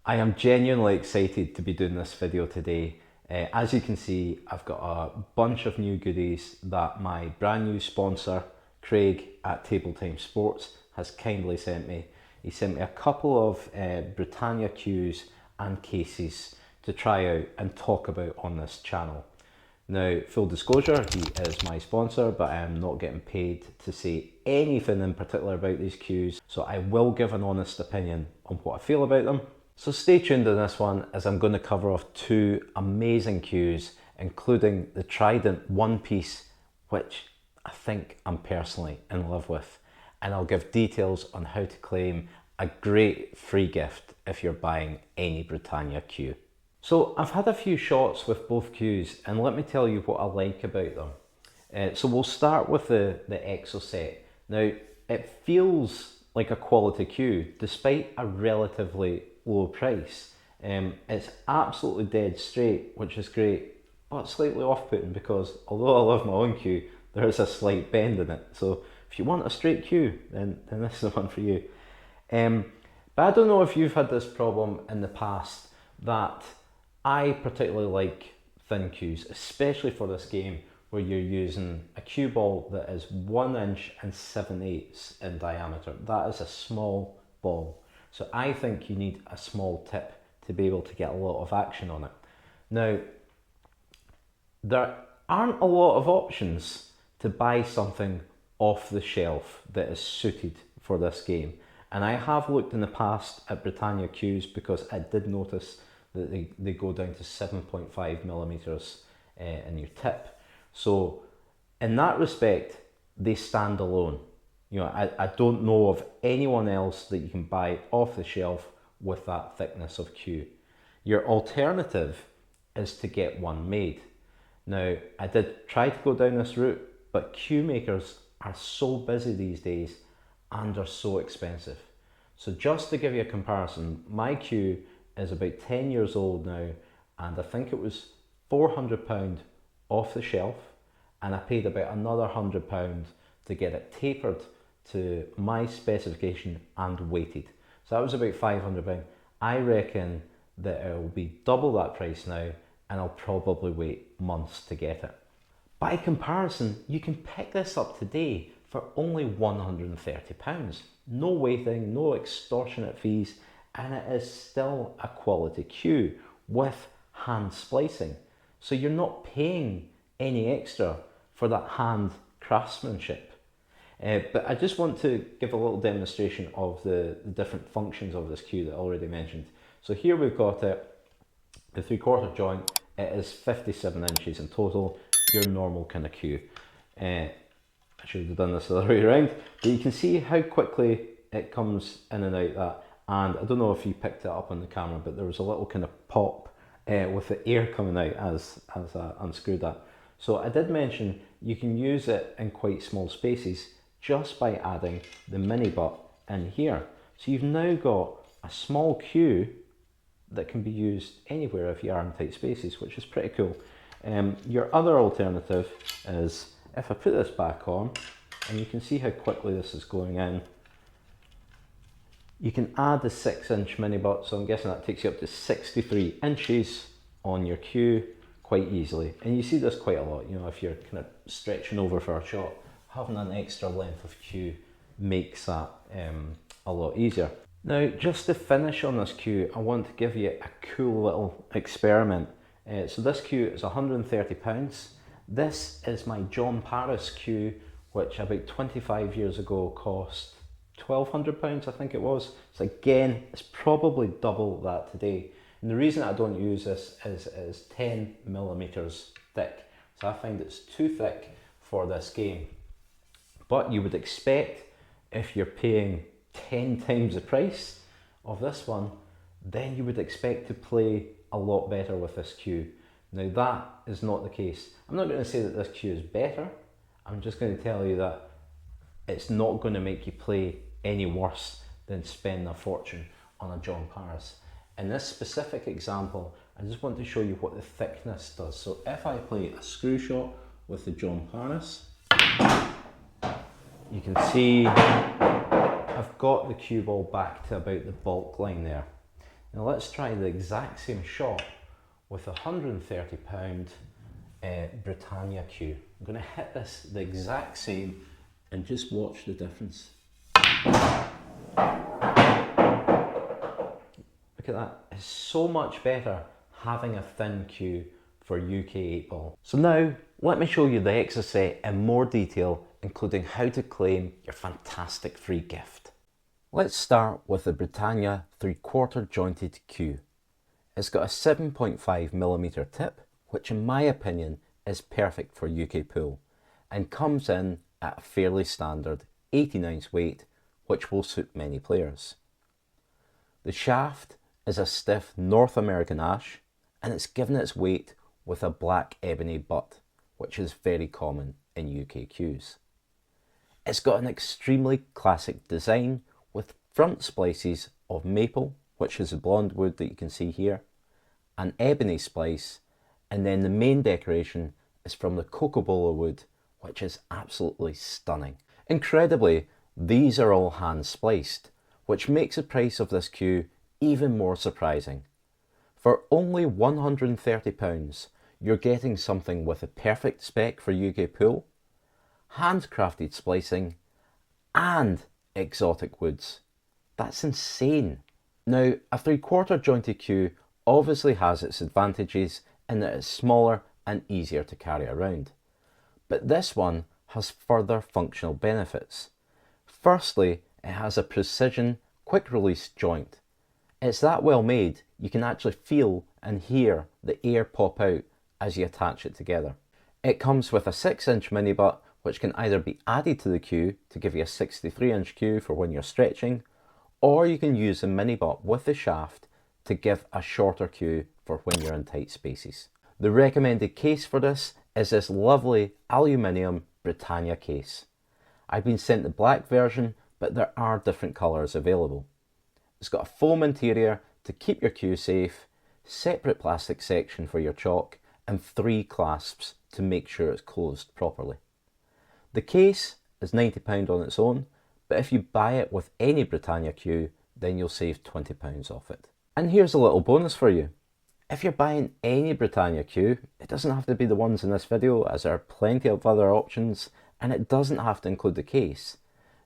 I am genuinely excited to be doing this video today. As you can see, I've got a bunch of new goodies that my brand new sponsor, Craig at Table Time Sports, has kindly sent me. He sent me a couple of Britannia cues and cases to try out and talk about on this channel. Now, full disclosure, he is my sponsor, but I am not getting paid to say anything in particular about these cues, so I will give an honest opinion on what I feel about them. So stay tuned in this one as I'm going to cover off two amazing cues, including the Trident one piece, which I think I'm personally in love with, and I'll give details on how to claim a great free gift if you're buying any Britannia cue. So I've had a few shots with both cues, and let me tell you what I like about them. So we'll start with the Exocet. Now, it feels like a quality cue despite a relatively low price. It's absolutely dead straight, which is great, but slightly off-putting because although I love my own cue, there is a slight bend in it. So if you want a straight cue, then this is the one for you. But I don't know if you've had this problem in the past, that I particularly like thin cues, especially for this game where you're using a cue ball that is 1 inch and 7/8 in diameter. That is a small ball. So I think you need a small tip to be able to get a lot of action on it. Now, there aren't a lot of options to buy something off the shelf that is suited for this game. And I have looked in the past at Britannia cues because I did notice that they go down to 7.5 millimeters in your tip. So in that respect, they stand alone. You know, I don't know of anyone else that you can buy off the shelf with that thickness of cue. Your alternative is to get one made. Now, I did try to go down this route, but cue makers are so busy these days and are so expensive. So just to give you a comparison, my cue is about 10 years old now, and I think it was £400 off the shelf, and I paid about another £100 to get it tapered to my specification and weighted. So that was about £500. I reckon that it will be double that price now, and I'll probably wait months to get it. By comparison, you can pick this up today for only £130. No weighting, no extortionate fees, and it is still a quality cue with hand splicing. So you're not paying any extra for that hand craftsmanship. But I just want to give a little demonstration of the different functions of this cue that I already mentioned. So here we've got it, the 3/4 joint. It is 57 inches in total, your normal kind of cue. I should have done this the other way around, but you can see how quickly it comes in and out that. And I don't know if you picked it up on the camera, but there was a little kind of pop with the air coming out as I unscrewed that. So I did mention you can use it in quite small spaces just by adding the mini butt in here. So you've now got a small cue that can be used anywhere if you are in tight spaces, which is pretty cool. Your other alternative is if I put this back on, and you can see how quickly this is going in. You can add the 6-inch mini butt, so I'm guessing that takes you up to 63 inches on your cue quite easily. And you see this quite a lot, you know, if you're kind of stretching over for a shot, having an extra length of cue makes that a lot easier. Now, just to finish on this cue, I want to give you a cool little experiment. So this cue is £130. This is my John Paris cue, which about 25 years ago cost £1,200, I think it was. So again, it's probably double that today. And the reason I don't use this is it is 10 millimeters thick. So I find it's too thick for this game. But you would expect, if you're paying 10 times the price of this one, then you would expect to play a lot better with this cue. Now that is not the case. I'm not going to say that this cue is better. I'm just going to tell you that it's not going to make you play any worse than spending a fortune on a John Paris. In this specific example, I just want to show you what the thickness does. So if I play a screw shot with the John Paris, you can see I've got the cue ball back to about the bulk line there. Now let's try the exact same shot with a £130 Britannia cue. I'm going to hit this the exact same and just watch the difference. Look at that, it's so much better having a thin cue for UK 8 ball. So now, let me show you the Exocet in more detail, including how to claim your fantastic free gift. Let's start with the Britannia 3/4 jointed cue. It's got a 7.5mm tip, which in my opinion is perfect for UK pool, and comes in at a fairly standard 89's weight, which will suit many players. The shaft is a stiff North American ash, and it's given its weight with a black ebony butt, which is very common in UK cues. It's got an extremely classic design with front splices of maple, which is the blonde wood that you can see here, an ebony splice, and then the main decoration is from the cocobola wood, which is absolutely stunning. Incredibly, these are all hand spliced, which makes the price of this cue even more surprising. For only £130, you're getting something with a perfect spec for UK pool, handcrafted splicing, and exotic woods. That's insane. Now, a 3/4 jointed cue obviously has its advantages in that it's smaller and easier to carry around. But this one has further functional benefits. Firstly, it has a precision, quick release joint. It's that well made, you can actually feel and hear the air pop out as you attach it together. It comes with a 6-inch mini butt, which can either be added to the cue to give you a 63-inch cue for when you're stretching, or you can use the mini butt with the shaft to give a shorter cue for when you're in tight spaces. The recommended case for this is this lovely aluminium Britannia case. I've been sent the black version, but there are different colours available. It's got a foam interior to keep your cue safe, separate plastic section for your chalk, and 3 clasps to make sure it's closed properly. The case is £90 on its own, but if you buy it with any Britannia cue, then you'll save £20 off it. And here's a little bonus for you. If you're buying any Britannia cue, it doesn't have to be the ones in this video, as there are plenty of other options, and it doesn't have to include the case.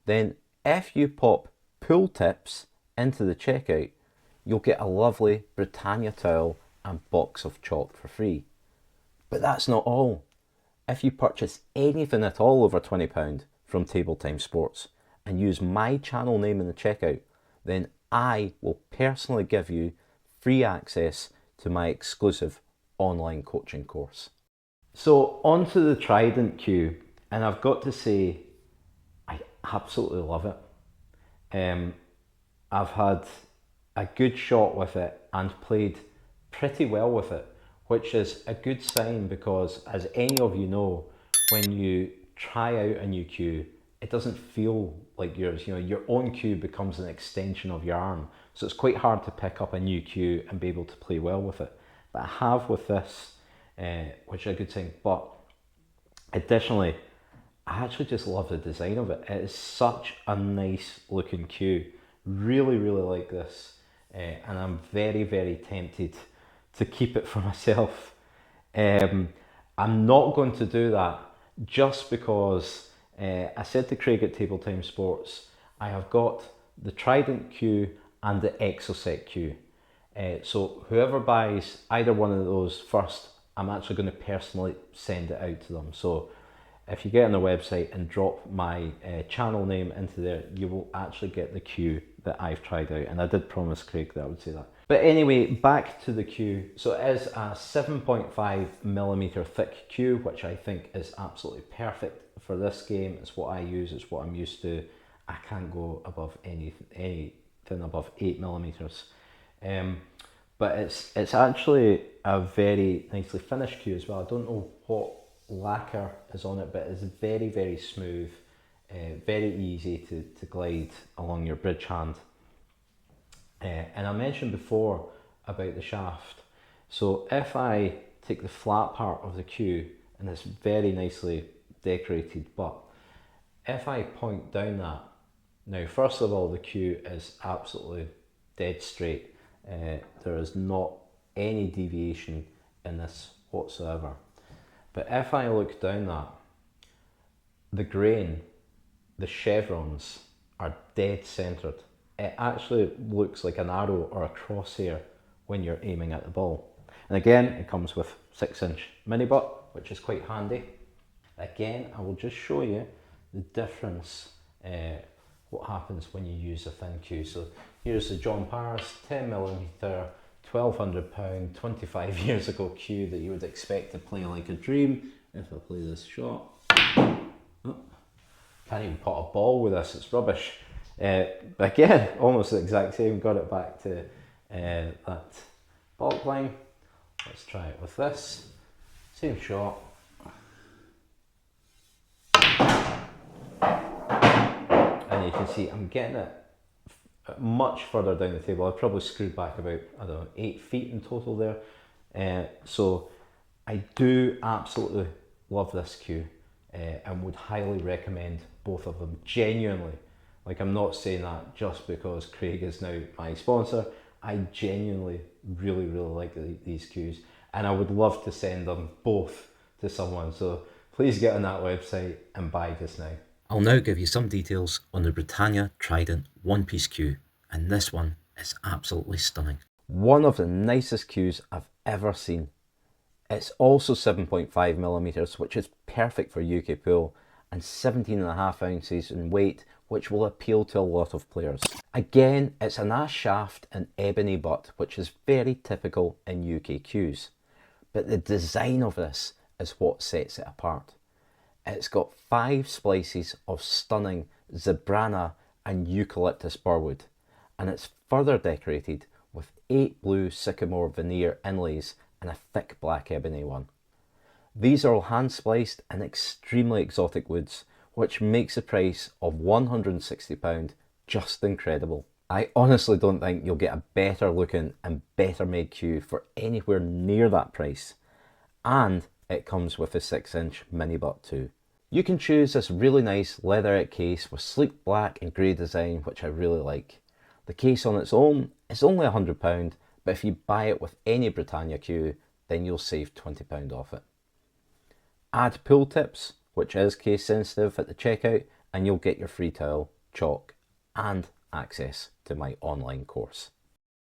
Then if you pop pool tips into the checkout, you'll get a lovely Britannia towel and box of chalk for free. But that's not all. If you purchase anything at all over £20 from Table Time Sports and use my channel name in the checkout, then I will personally give you free access to my exclusive online coaching course. So on to the Trident cue, and I've got to say, I absolutely love it. I've had a good shot with it and played pretty well with it, which is a good sign because, as any of you know, when you try out a new cue, it doesn't feel like yours. Your own cue becomes an extension of your arm, so it's quite hard to pick up a new cue and be able to play well with it. But I have with this, which is a good sign. But additionally, I actually just love the design of it. It is such a nice looking cue. Really, really like this, and I'm very, very tempted to keep it for myself. I'm not going to do that just because I said to Craig at Table Time Sports, I have got the Trident cue and the Exocet cue. So whoever buys either one of those first, I'm actually going to personally send it out to them. So if you get on the website and drop my channel name into there, you will actually get the cue that I've tried out. And I did promise Craig that I would say that. But anyway, back to the cue. So it is a 7.5mm thick cue, which I think is absolutely perfect for this game. It's what I use, it's what I'm used to. I can't go above anything above 8mm. But it's actually a very nicely finished cue as well. I don't know what lacquer is on it, but it's very, very smooth, very easy to glide along your bridge hand. And I mentioned before about the shaft. So if I take the flat part of the cue and this very nicely decorated butt, if I point down that, now first of all the cue is absolutely dead straight. There is not any deviation in this whatsoever. But if I look down that, the grain, the chevrons are dead centered. It actually looks like an arrow or a crosshair when you're aiming at the ball. And again, it comes with 6-inch mini butt, which is quite handy. Again, I will just show you the difference, what happens when you use a thin cue. So here's the John Paris 10mm, £1,200, 25 years ago cue that you would expect to play like a dream. If I play this shot, oh, can't even pot a ball with this, it's rubbish. Again, almost the exact same, got it back to that bulk line. Let's try it with this, same shot. And you can see I'm getting it much further down the table. I've probably screwed back about, I don't know, 8 feet in total there. So I do absolutely love this cue and would highly recommend both of them, genuinely. Like, I'm not saying that just because Craig is now my sponsor. I genuinely really like these cues, and I would love to send them both to someone. So please get on that website and buy just now. I'll now give you some details on the Britannia Trident one-piece cue, and this one is absolutely stunning. One of the nicest cues I've ever seen. It's also 7.5mm, which is perfect for UK pool, and 17.5 ounces in weight, which will appeal to a lot of players. Again, it's an ash shaft and ebony butt, which is very typical in UK cues. But the design of this is what sets it apart. It's got 5 splices of stunning zebrana and eucalyptus burwood, and it's further decorated with 8 blue sycamore veneer inlays and a thick black ebony one. These are all hand spliced and extremely exotic woods, which makes the price of £160 just incredible. I honestly don't think you'll get a better looking and better made cue for anywhere near that price. And it comes with a 6-inch mini butt too. You can choose this really nice leatherette case with sleek black and grey design, which I really like. The case on its own is only £100, but if you buy it with any Britannia cue, then you'll save £20 off it. Add pool tips, which is case sensitive, at the checkout, and you'll get your free towel, chalk, and access to my online course.